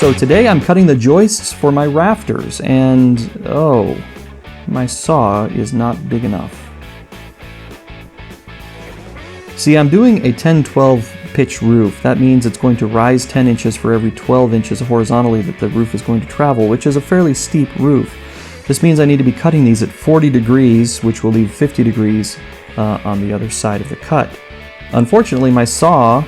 So today I'm cutting the joists for my rafters, and oh, my saw is not big enough. See, I'm doing a 10-12 pitch roof. That means it's going to rise 10 inches for every 12 inches horizontally that the roof is going to travel, which is a fairly steep roof. This means I need to be cutting these at 40 degrees, which will leave 50 degrees on the other side of the cut. Unfortunately, my saw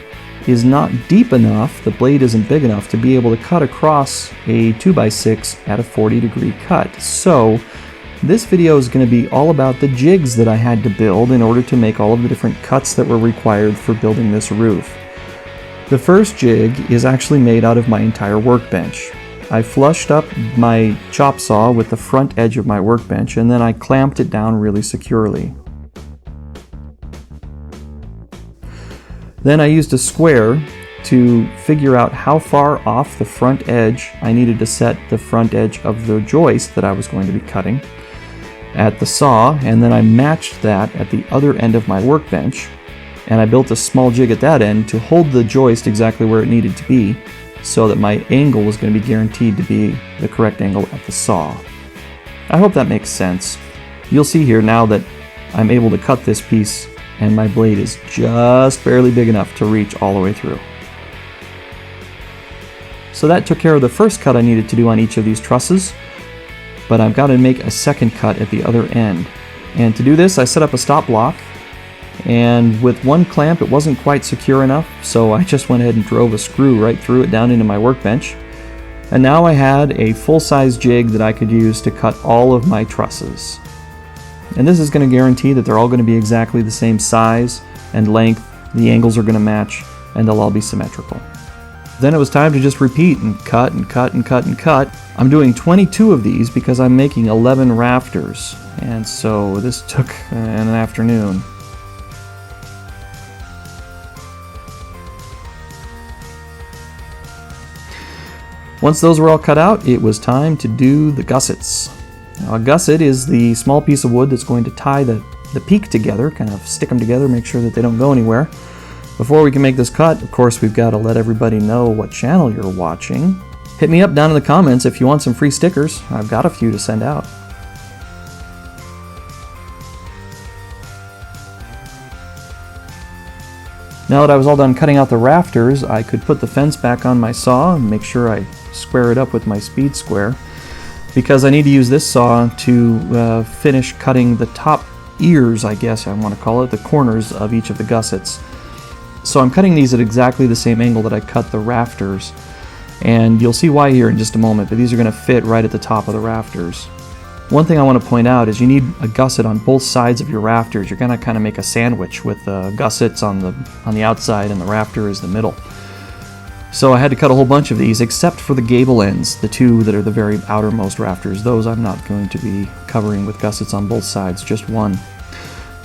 is not deep enough, the blade isn't big enough to be able to cut across a 2x6 at a 40-degree cut. So this video is going to be all about the jigs that I had to build in order to make all of the different cuts that were required for building this roof. The first jig is actually made out of my entire workbench. I flushed up my chop saw with the front edge of my workbench, and then I clamped it down really securely. Then I used a square to figure out how far off the front edge I needed to set the front edge of the joist that I was going to be cutting at the saw, and then I matched that at the other end of my workbench, and I built a small jig at that end to hold the joist exactly where it needed to be so that my angle was going to be guaranteed to be the correct angle at the saw. I hope that makes sense. You'll see here now that I'm able to cut this piece and my blade is just barely big enough to reach all the way through. So that took care of the first cut I needed to do on each of these trusses, but I've got to make a second cut at the other end. And to do this, I set up a stop block, and with one clamp it wasn't quite secure enough, so I just went ahead and drove a screw right through it down into my workbench. And now I had a full-size jig that I could use to cut all of my trusses. And this is going to guarantee that they're all going to be exactly the same size and length, the angles are going to match, and they'll all be symmetrical. Then it was time to just repeat and cut and cut and cut and cut. I'm doing 22 of these because I'm making 11 rafters, and so this took an afternoon. Once those were all cut out, it was time to do the gussets. Now, a gusset is the small piece of wood that's going to tie the peak together, kind of stick them together, make sure that they don't go anywhere. Before we can make this cut, of course, we've got to let everybody know what channel you're watching. Hit me up down in the comments if you want some free stickers. I've got a few to send out. Now that I was all done cutting out the rafters, I could put the fence back on my saw and make sure I square it up with my speed square, because I need to use this saw to finish cutting the top ears, I guess I want to call it, the corners of each of the gussets. So I'm cutting these at exactly the same angle that I cut the rafters, and you'll see why here in just a moment, but these are going to fit right at the top of the rafters. One thing I want to point out is you need a gusset on both sides of your rafters. You're going to kind of make a sandwich with the gussets on the outside and the rafter is the middle. So I had to cut a whole bunch of these, except for the gable ends, the two that are the very outermost rafters. Those I'm not going to be covering with gussets on both sides, just one.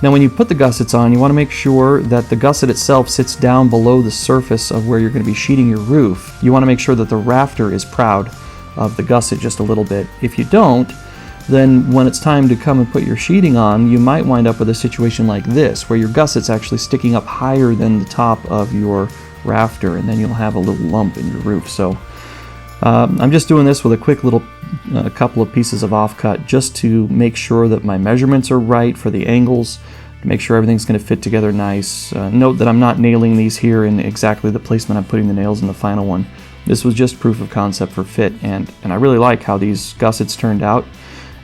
Now when you put the gussets on, you want to make sure that the gusset itself sits down below the surface of where you're going to be sheeting your roof. You want to make sure that the rafter is proud of the gusset just a little bit. If you don't, then when it's time to come and put your sheeting on, you might wind up with a situation like this, where your gusset's actually sticking up higher than the top of your rafter, and then you'll have a little lump in your roof. So I'm just doing this with a quick little couple of pieces of offcut just to make sure that my measurements are right for the angles, to make sure everything's going to fit together nice. Note that I'm not nailing these here in exactly the placement I'm putting the nails in the final one. This was just proof of concept for fit, and I really like how these gussets turned out,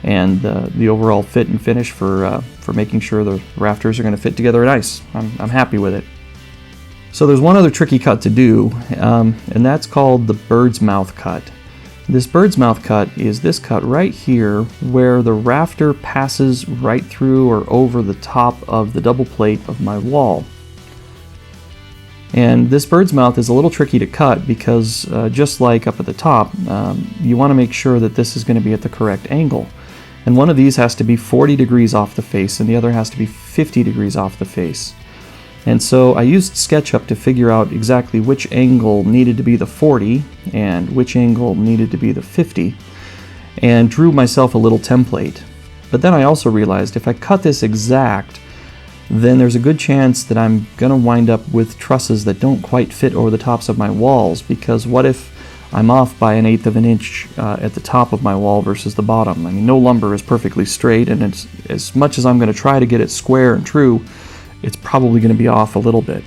and the overall fit and finish for making sure the rafters are going to fit together nice. I'm happy with it. So there's one other tricky cut to do, and that's called the bird's mouth cut. This bird's mouth cut is this cut right here, where the rafter passes right through or over the top of the double plate of my wall. And this bird's mouth is a little tricky to cut because just like up at the top, you want to make sure that this is going to be at the correct angle. And one of these has to be 40 degrees off the face and the other has to be 50 degrees off the face. And so I used SketchUp to figure out exactly which angle needed to be the 40 and which angle needed to be the 50, and drew myself a little template. But then I also realized if I cut this exact, then there's a good chance that I'm going to wind up with trusses that don't quite fit over the tops of my walls, because what if I'm off by 1/8 of an inch at the top of my wall versus the bottom. I mean, no lumber is perfectly straight, and it's, as much as I'm going to try to get it square and true, it's probably going to be off a little bit.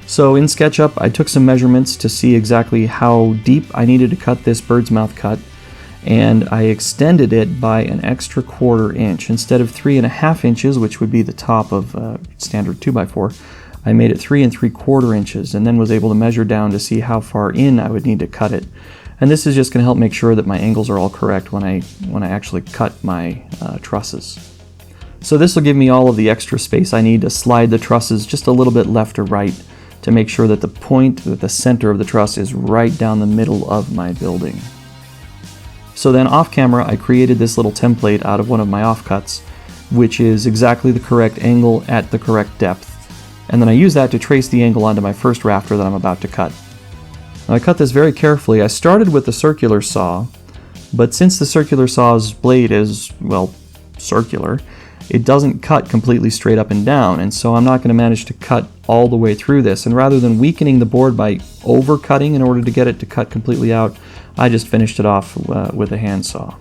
So in SketchUp, I took some measurements to see exactly how deep I needed to cut this bird's mouth cut, and I extended it by an extra 1/4 inch. Instead of 3.5 inches, which would be the top of standard 2x4, I made it 3 3/4 inches, and then was able to measure down to see how far in I would need to cut it. And this is just going to help make sure that my angles are all correct when I actually cut my trusses. So this will give me all of the extra space I need to slide the trusses just a little bit left or right to make sure that the point, that the center of the truss is right down the middle of my building. So then off camera, I created this little template out of one of my offcuts, which is exactly the correct angle at the correct depth. And then I use that to trace the angle onto my first rafter that I'm about to cut. Now I cut this very carefully. I started with the circular saw, but since the circular saw's blade is, well, circular, it doesn't cut completely straight up and down, and so I'm not going to manage to cut all the way through this. And rather than weakening the board by over-cutting in order to get it to cut completely out, I just finished it off with a handsaw.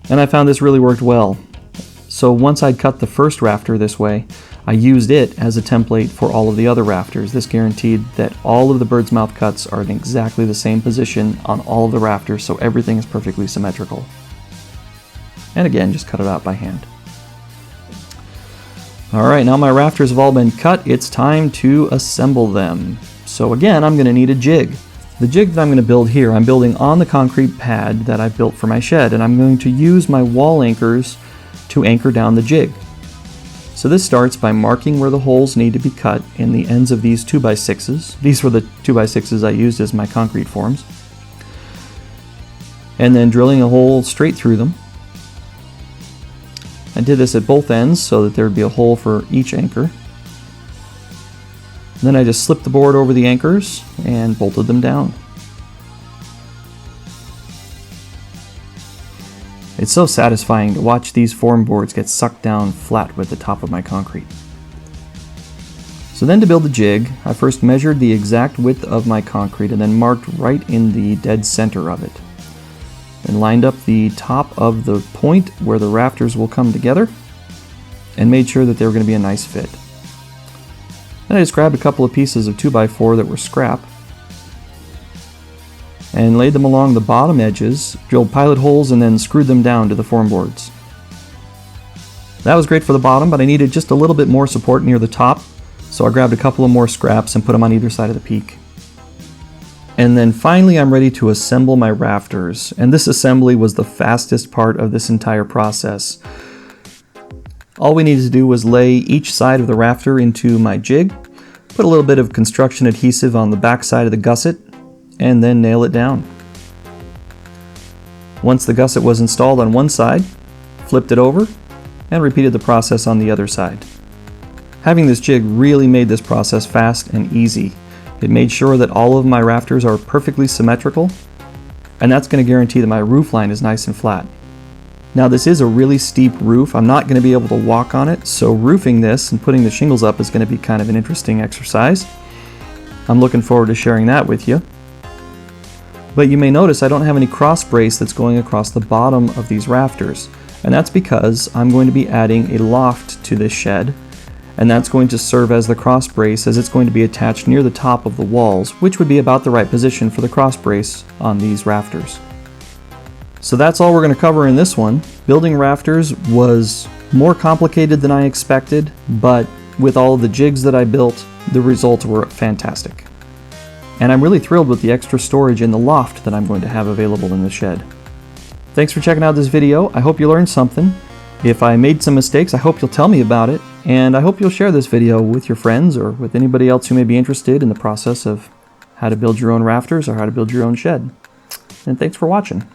And I found this really worked well. So once I'd cut the first rafter this way, I used it as a template for all of the other rafters. This guaranteed that all of the bird's mouth cuts are in exactly the same position on all of the rafters, so everything is perfectly symmetrical. And again, just cut it out by hand. Alright, now my rafters have all been cut, it's time to assemble them. So again, I'm going to need a jig. The jig that I'm going to build here, I'm building on the concrete pad that I built for my shed, and I'm going to use my wall anchors to anchor down the jig. So this starts by marking where the holes need to be cut in the ends of these 2x6s. These were the 2x6s I used as my concrete forms. And then drilling a hole straight through them. I did this at both ends so that there would be a hole for each anchor. Then I just slipped the board over the anchors and bolted them down. It's so satisfying to watch these form boards get sucked down flat with the top of my concrete. So then to build the jig, I first measured the exact width of my concrete and then marked right in the dead center of it. Then lined up the top of the point where the rafters will come together and made sure that they were going to be a nice fit. Then I just grabbed a couple of pieces of 2x4 that were scrap and laid them along the bottom edges, drilled pilot holes, and then screwed them down to the form boards. That was great for the bottom, but I needed just a little bit more support near the top, so I grabbed a couple of more scraps and put them on either side of the peak. And then finally I'm ready to assemble my rafters, and this assembly was the fastest part of this entire process. All we needed to do was lay each side of the rafter into my jig, put a little bit of construction adhesive on the back side of the gusset, and then nail it down. Once the gusset was installed on one side, flipped it over, and repeated the process on the other side. Having this jig really made this process fast and easy. It made sure that all of my rafters are perfectly symmetrical, and that's going to guarantee that my roof line is nice and flat. Now this is a really steep roof. I'm not going to be able to walk on it, so roofing this and putting the shingles up is going to be kind of an interesting exercise. I'm looking forward to sharing that with you. But you may notice I don't have any cross brace that's going across the bottom of these rafters, and that's because I'm going to be adding a loft to this shed, and that's going to serve as the cross brace, as it's going to be attached near the top of the walls, which would be about the right position for the cross brace on these rafters. So that's all we're going to cover in this one. Building rafters was more complicated than I expected, but with all of the jigs that I built, the results were fantastic. And I'm really thrilled with the extra storage in the loft that I'm going to have available in the shed. Thanks for checking out this video. I hope you learned something. If I made some mistakes, I hope you'll tell me about it, and I hope you'll share this video with your friends or with anybody else who may be interested in the process of how to build your own rafters or how to build your own shed. And thanks for watching.